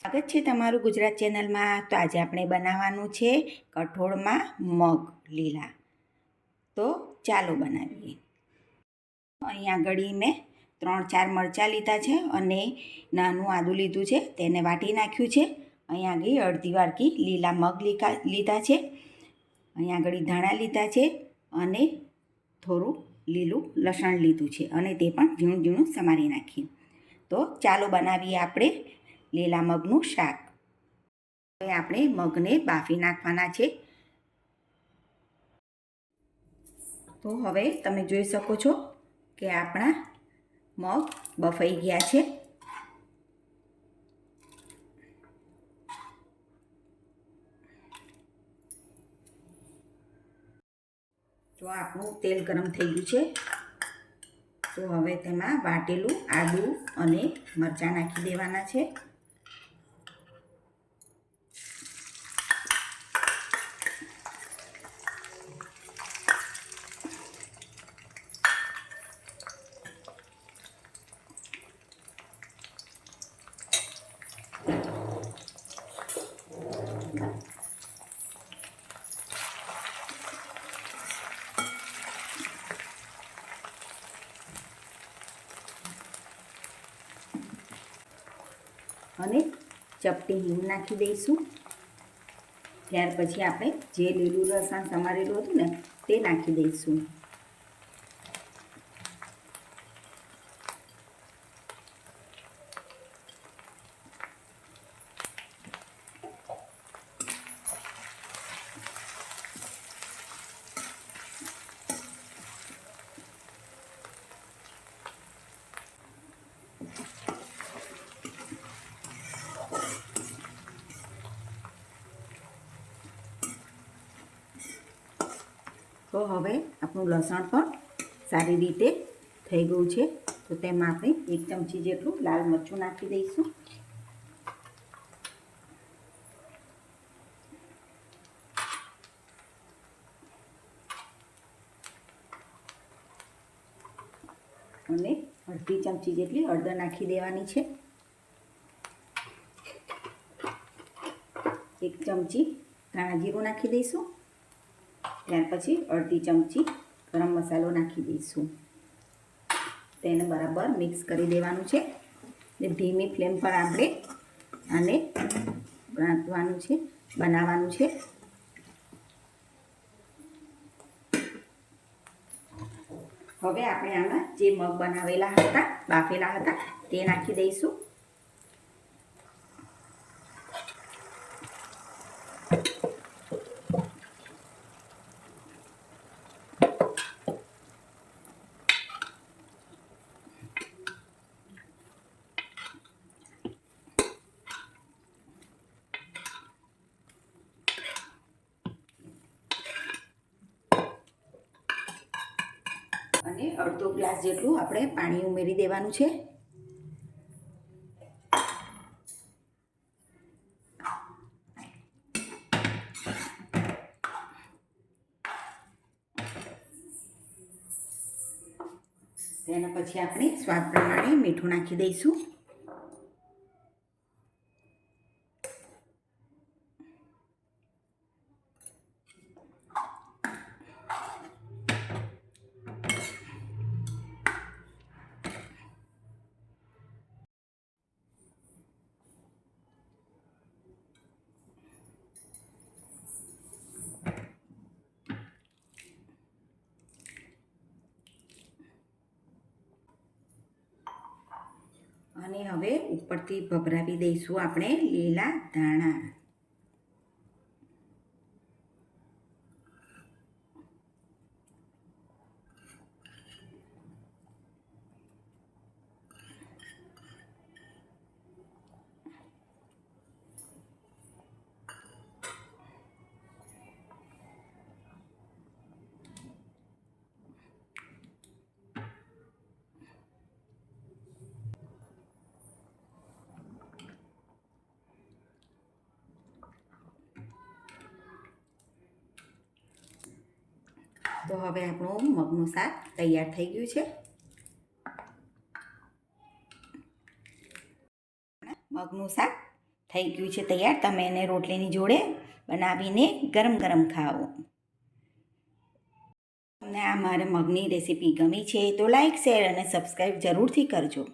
સ્વાગત છે તમારું ગુજરાત ચેનલમાં। તો આજે આપણે બનાવવાનું છે કઠોળમાં મગ લીલા। તો ચાલો બનાવીએ। અહીંયા ઘડી મેં 3-4 મરચાં લીધા છે અને નાનું આદું લીધું છે, તેને વાટી નાખ્યું છે। અહીંયા આગળ અડધી વાટકી લીલા મગ લીધા છે। અહીંયા આગળ ધાણા લીધા છે અને થોડું લીલું લસણ લીધું છે અને તે પણ ઝીણું ઝીણું સમારી નાખીએ। તો ચાલો બનાવીએ આપણે લીલા મગનું શાક। હવે આપણે મગને બાફી નાખવાના છે। તો હવે તમે જોઈ શકો છો કે આપણા મગ બફાઈ ગયા છે। તો આપણું તેલ ગરમ થઈ ગયું છે। તો હવે તેમાં વાટેલું આદું અને મરચાં નાખી દેવાના છે। અને ચપટી હિંગ નાખી દઈશું। ત્યાર પછી આપણે જે લીલું લસણ સમારેલું હતું ને તે નાખી દઈશું। તો હવે આપણું લસણ પણ સારી રીતે થઈ ગયું છે। તો તેમાં આપણે 1 ચમચી જેટલું લાલ મરચું નાખી દઈશું। અને અડધી ચમચી જેટલી હળદર નાખી દેવાની છે। 1 ચમચી ધાણા જીરું નાખી દઈશું। ત્યાર પછી અડધી ચમચી ગરમ મસાલો નાખી દઈશું। તેને બરાબર મિક્સ કરી દેવાનું છે। ધીમી ફ્લેમ પર આપણે આને બનાવવાનું છે। હવે આપણે આમાં જે મગ બનાવેલા હતા, બાફેલા હતા, તે નાખી દઈશું। અને અડધો ગ્લાસ જેટલું આપણે પાણી ઉમેરી દેવાનું છે। તેના પછી આપણે સ્વાદ પ્રમાણે મીઠું નાખી દઈશું। અને હવે ઉપરથી ભભરાવી દઈશું આપણે લીલા ધાણા। તો હવે આપણું મગનું શાક તૈયાર થઈ ગયું છે। મગનું શાક થઈ ગયું છે તૈયાર. તમે એને રોટલીની જોડે બનાવીને ગરમ ગરમ ખાઓ. તમને આ મારા મગની રેસીપી ગમી છે તો લાઈક, શેર અને સબસ્ક્રાઈબ જરૂરથી કરજો.